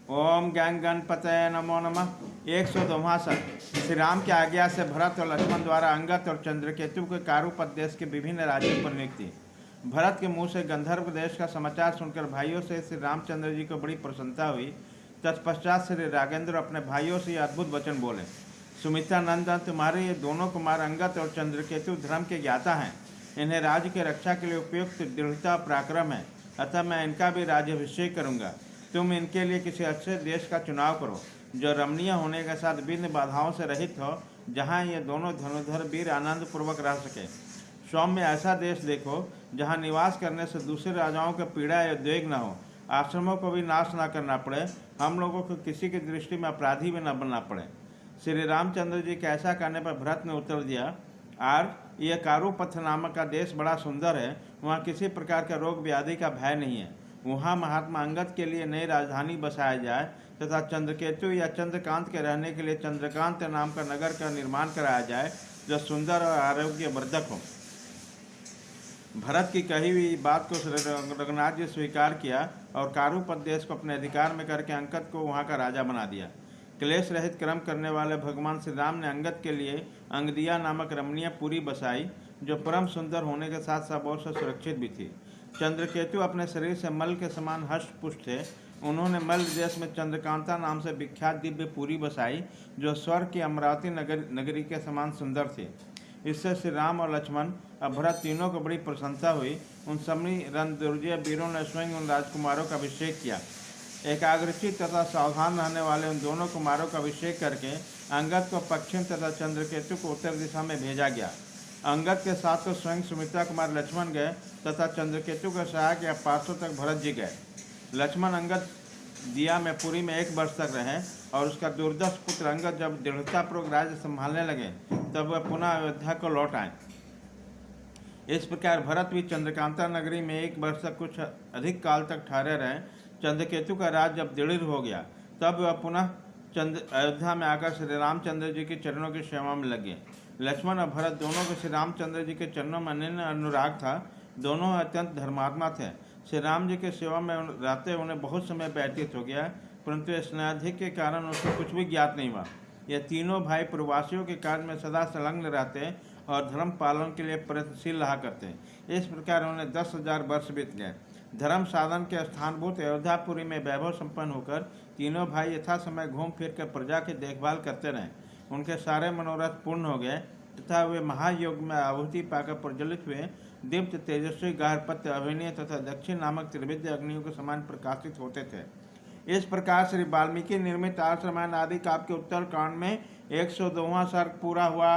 ओम गंग गणपतये नमो नमः। 102वां सर्ग। श्री राम की आज्ञा से भरत और लक्ष्मण द्वारा अंगद और चंद्रकेतु के कारूपत देश के विभिन्न राज्यों पर नियुक्ति। भरत के मुंह से गंधर्व देश का समाचार सुनकर भाइयों से श्री रामचंद्र जी को बड़ी प्रसन्नता हुई। तत्पश्चात श्री राजेंद्र अपने भाइयों से ये अद्भुत वचन बोले। सुमित्रा नंदन, तुम्हारे ये दोनों कुमार अंगद और चंद्रकेतु धर्म के ज्ञाता हैं। इन्हें राज्य की रक्षा के लिए उपयुक्त दृढ़ता पराक्रम है, अतः मैं इनका भी राज्याभिषेक करूंगा। तुम इनके लिए किसी अच्छे देश का चुनाव करो, जो रमणीय होने के साथ विघ्न बाधाओं से रहित हो, जहाँ ये दोनों धनुधर वीर आनंद पूर्वक रह सके। सौम्य ऐसा देश देखो जहाँ निवास करने से दूसरे राजाओं को पीड़ा या उद्वेग न हो, आश्रमों को भी नाश न करना पड़े, हम लोगों को किसी की दृष्टि में अपराधी भी न बनना पड़े। श्री रामचंद्र जी के ऐसा कहने पर भरत ने उत्तर दिया, आर यह कारूपथ नामक का देश बड़ा सुंदर है, वहाँ किसी प्रकार का रोग व्याधि का भय नहीं है। वहाँ महात्मा अंगद के लिए नई राजधानी बसाया जाए तथा चंद्रकेतु या चंद्रकांत के रहने के लिए चंद्रकांत नाम का नगर का निर्माण कराया जाए, जो सुंदर और आरोग्यवर्धक हो। भरत की कही हुई बात को रघुनाथ जी स्वीकार किया और कारूपत देश को अपने अधिकार में करके अंगद को वहाँ का राजा बना दिया। क्लेश रहित कर्म करने वाले भगवान श्री राम ने अंगद के लिए अंगदिया नामक रमणीय पुरी बसाई, जो परम सुंदर होने के साथ सब ओर से सुरक्षित भी थी। चंद्रकेतु अपने शरीर से मल के समान हष्ट पुष्ट थे। उन्होंने मल देश में चंद्रकांता नाम से विख्यात दिव्य पुरी बसाई, जो स्वर्ग की अमरावती नगरी के समान सुंदर थी। इससे श्री राम और लक्ष्मण और भरत तीनों को बड़ी प्रसन्नता हुई। उन सभी रणदुर्जय वीरों ने स्वयं उन राजकुमारों का अभिषेक किया। एकाग्रचित तथा सावधान रहने वाले उन दोनों कुमारों का अभिषेक करके अंगद को पश्चिम तथा चंद्रकेतु को उत्तर दिशा में भेजा गया। अंगद के साथ तो स्वयं सुमित्रा कुमार लक्ष्मण गए तथा चंद्रकेतु के सहायक या पार्षद तक भरत जी गए। लक्ष्मण अंगद दिया में पुरी में 1 वर्ष तक रहे और उसका दुर्दश पुत्र अंगद जब दृढ़तापूर्वक राज्य संभालने लगे तब वह पुनः अयोध्या को लौट आए। इस प्रकार भरत भी चंद्रकांता नगरी में 1 वर्ष तक कुछ अधिक काल तक ठहरे रहे। चंद्रकेतु का राज जब दृढ़ हो गया तब वह पुनः अयोध्या में आकर श्री रामचंद्र जी के चरणों की सेवा में लगे। लक्ष्मण और भरत दोनों को श्री रामचंद्र जी के चरणों में अनन्य अनुराग था। दोनों अत्यंत धर्मात्मा थे। श्री राम जी के सेवा में रहते उन्हें बहुत समय व्यतीत हो गया, परंतु स्नेहाधिक के कारण उसको कुछ भी ज्ञात नहीं हुआ। यह तीनों भाई प्रवासियों के कार्य में सदा संलग्न रहते और धर्म पालन के लिए प्रयत्नशील रहा करते। इस प्रकार उन्हें 10,000 वर्ष बीत गए। धर्म साधन के स्थानभूत अयोध्यापुरी में वैभव संपन्न होकर तीनों भाई यथा समय घूम फिर कर प्रजा की देखभाल करते रहे। उनके सारे मनोरथ पूर्ण हो गए तथा वे महायोग में आहुति पाकर प्रज्वलित हुए दीप्त तेजस्वी गार्हपत्य अभिनय तथा दक्षिण नामक त्रिविद्य अग्नियों के समान प्रकाशित होते थे। इस प्रकार श्री वाल्मीकि निर्मित आर्ष रामायण आदि काव्य के उत्तर कांड में 102वां सर्ग पूरा हुआ।